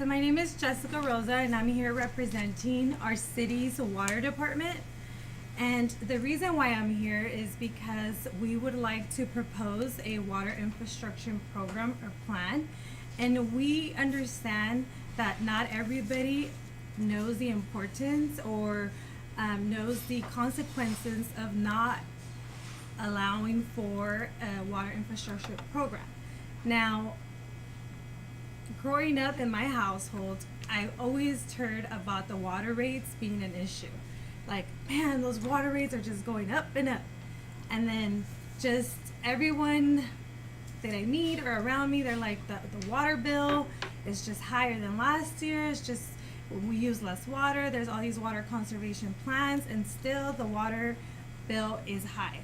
So my name is Jessica Rosa, and I'm here representing our city's water department. And the reason why I'm here is because we would like to propose a water infrastructure program or plan. And we understand that not everybody knows the importance or knows the consequences of not allowing for a water infrastructure program. Now, growing up in my household, I always heard about the water rates being an issue. Like, man, those water rates are just going up and up. And then just everyone that I meet or around me, they're like, the water bill is just higher than last year. It's just, we use less water. There's all these water conservation plans, and still the water bill is high.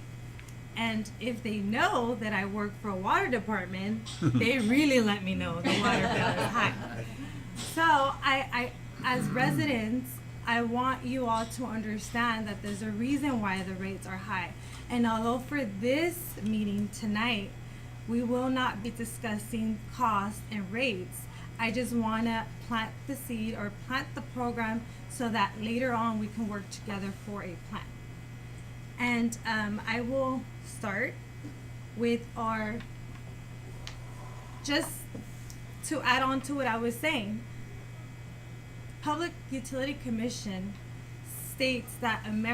And if they know that I work for a water department, they really let me know the water bill is high. So I, as residents, I want you all to understand that there's a reason why the rates are high. And although for this meeting tonight, we will not be discussing costs and rates, I just want to plant the seed or plant the program so that later on we can work together for a plan. And I will start with our, just to add on to what I was saying, Public Utility Commission states that on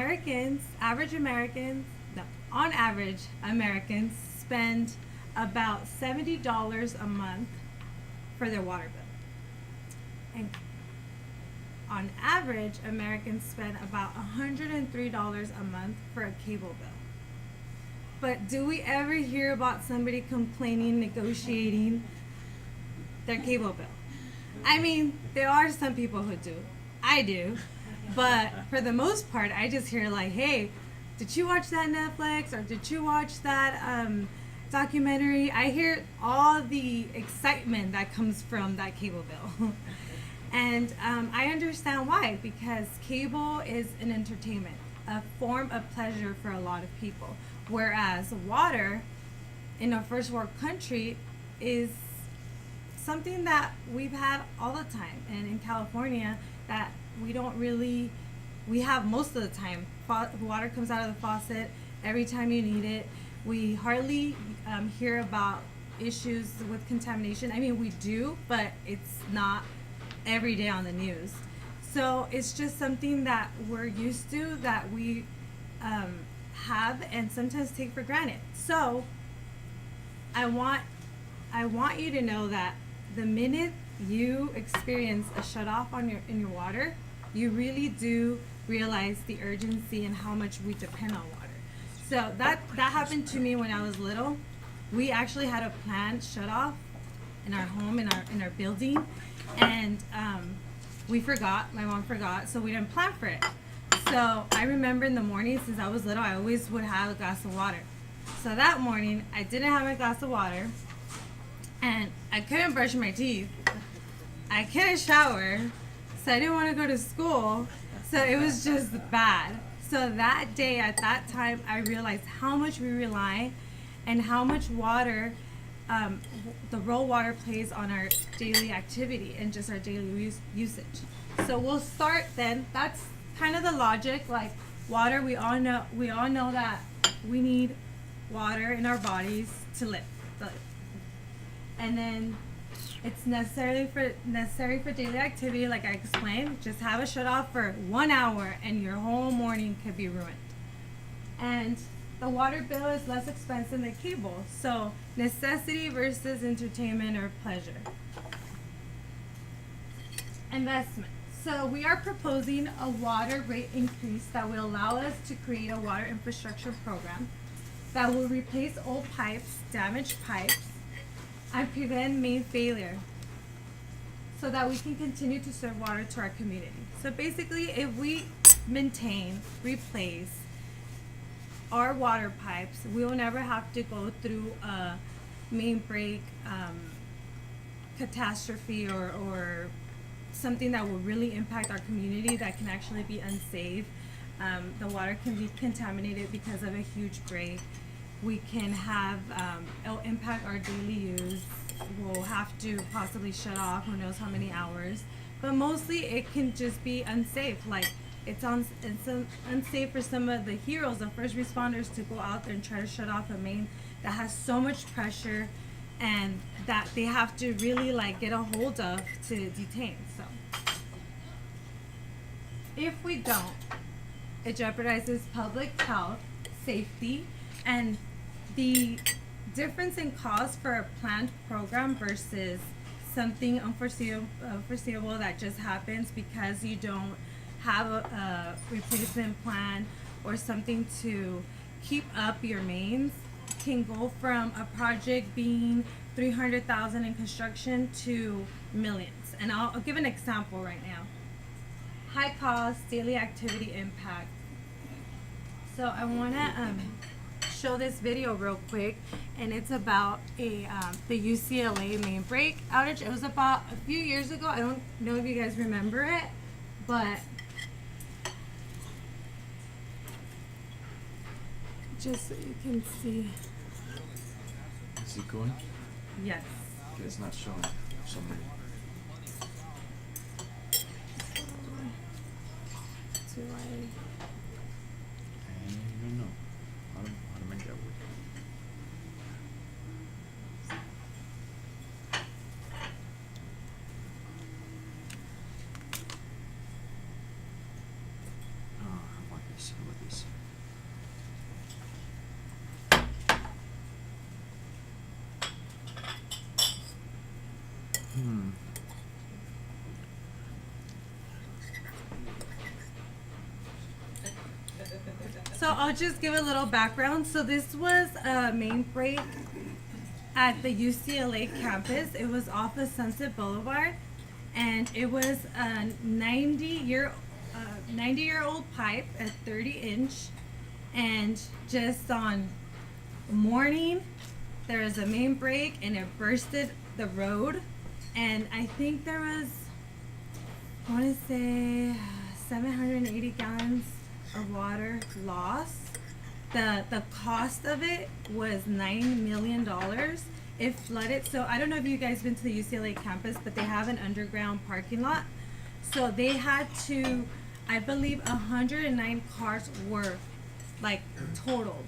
average, Americans spend about $70 a month for their water bill. And on average, Americans spend about $103 a month for a cable bill. But do we ever hear about somebody complaining, negotiating their cable bill? I mean, there are some people who do. I do. But for the most part, I just hear like, hey, did you watch that Netflix? Or did you watch that documentary? I hear all the excitement that comes from that cable bill. And I understand why, because cable is an entertainment, a form of pleasure for a lot of people. Whereas water in a first world country is something that we've had all the time. And in California, that we have most of the time. Water comes out of the faucet every time you need it. We hardly hear about issues with contamination. I mean, we do, but it's not every day on the news. So it's just something that we're used to, that we have and sometimes take for granted. So I want you to know that the minute you experience a shut off in your water, you really do realize the urgency and how much we depend on water. So that happened to me when I was little. We actually had a planned shut off in our home, in our building, and we forgot. My mom forgot, so we didn't plan for it. So I remember in the morning, since I was little, I always would have a glass of water. So that morning, I didn't have my glass of water, and I couldn't brush my teeth. I couldn't shower, so I didn't want to go to school. So it was just bad. So that day, at that time, I realized how much we rely and how much water, the role water plays on our daily activity and just our daily usage. So we'll start then. That's kind of the logic. Like water, we all know that we need water in our bodies to live. And then it's necessary for daily activity, like I explained. Just have a shut off for 1 hour and your whole morning could be ruined. And the water bill is less expensive than cable. So necessity versus entertainment or pleasure. Investment. So we are proposing a water rate increase that will allow us to create a water infrastructure program that will replace old pipes, damaged pipes, and prevent main failure so that we can continue to serve water to our community. So basically, if we maintain, replace our water pipes, we will never have to go through a main break catastrophe or something that will really impact our community that can actually be unsafe. The water can be contaminated because of a huge break. We can have, it'll impact our daily use. will have to possibly shut off who knows how many hours. But mostly it can just be unsafe. Like it's unsafe for some of the heroes, the first responders, to go out there and try to shut off a main that has so much pressure and that they have to really like get a hold of to detain. So if we don't, it jeopardizes public health, safety, and the difference in cost for a planned program versus something unforeseeable that just happens because you don't have a replacement plan or something to keep up your mains can go from a project being 300,000 in construction to millions. And I'll give an example right now. High cost, daily activity impact. So I want to show this video real quick, and it's about the UCLA main break outage. It was about a few years ago. I don't know if you guys remember it, but just so you can see. Is it going? Yes. Okay, it's not showing for some reason. Do I? I don't know how to make that work. Oh, I want this. How about this? So I'll just give a little background. So this was a main break at the UCLA campus. It was off of Sunset Boulevard, and it was a 90-year-old pipe at 30-inch, and just on morning there was a main break and it bursted the road, and I think there was, I want to say 780 gallons of water lost. The cost of it was $9 million. It flooded. So I don't know if you guys been to the UCLA campus, but they have an underground parking lot. So they had to, I believe 109 cars were like totaled.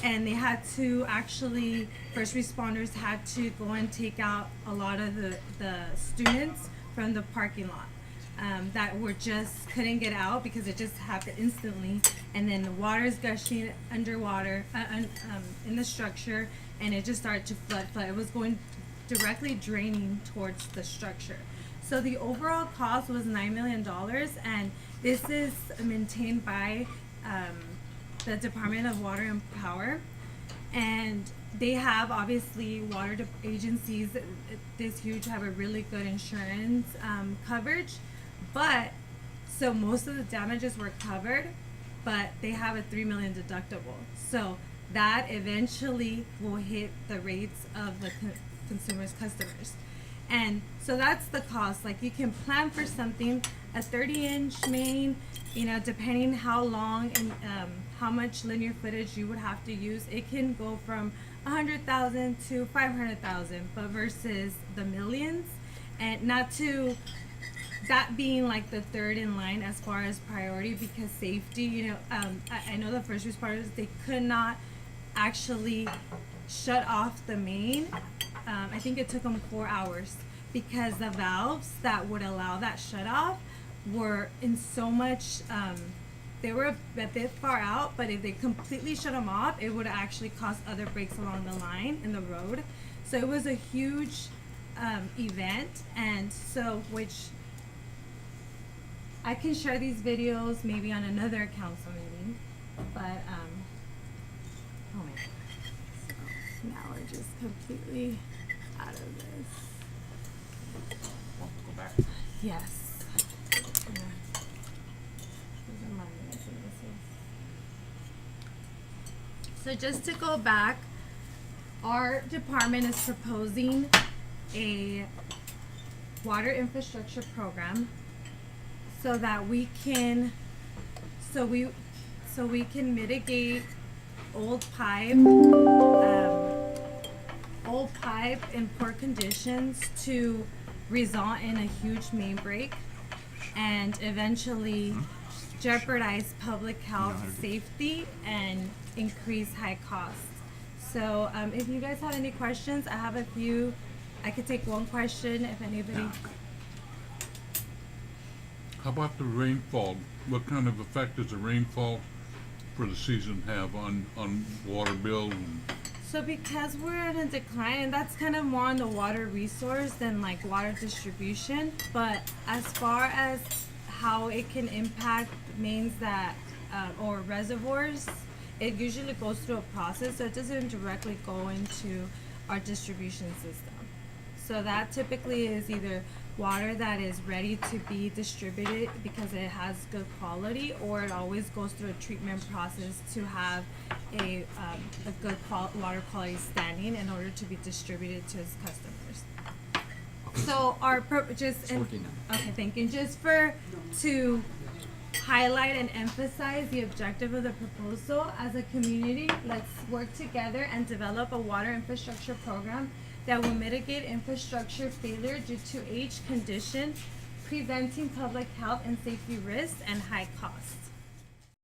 And they had to actually, first responders had to go and take out a lot of the students from the parking lot. That were just couldn't get out because it just happened instantly, and then the water is gushing underwater in the structure, and it just started to flood. It was going directly draining towards the structure. So the overall cost was $9 million, and this is maintained by the Department of Water and Power, and they have obviously water agencies this huge have a really good insurance coverage. But so most of the damages were covered, but they have a $3 million deductible. So that eventually will hit the rates of the customers. And so that's the cost. Like you can plan for something, a 30-inch main, you know, depending how long and how much linear footage you would have to use, it can go from 100,000 to 500,000, but versus the millions, and not to that being like the third in line as far as priority, because safety, you know, I know the first responders, they could not actually shut off the main. I think it took them 4 hours because the valves that would allow that shut off were in so much, they were a bit far out, but if they completely shut them off, it would actually cause other breaks along the line in the road. So it was a huge event, and so which I can share these videos maybe on another council meeting, but oh my God. So now we're just completely out of this. Want to go back? Yes. Yeah. Those are my messages. So just to go back, our department is proposing a water infrastructure program so that we can mitigate old old pipe in poor conditions to result in a huge main break and eventually jeopardize public health, how to do- safety, and increase high costs. So if you guys have any questions, I have a few. I could take one question if anybody. How about the rainfall? What kind of effect does the rainfall for the season have on water bill? And So because we're in a decline, and that's kind of more on the water resource than like water distribution, but as far as how it can impact mains that or reservoirs, it usually goes through a process, so it doesn't directly go into our distribution system. So that typically is either water that is ready to be distributed because it has good quality, or it always goes through a treatment process to have a good water quality standing in order to be distributed to its customers. So our just It's working now. okay, thank you. Just to highlight and emphasize the objective of the proposal, as a community, let's work together and develop a water infrastructure program that will mitigate infrastructure failure due to age, condition, preventing public health and safety risks and high costs.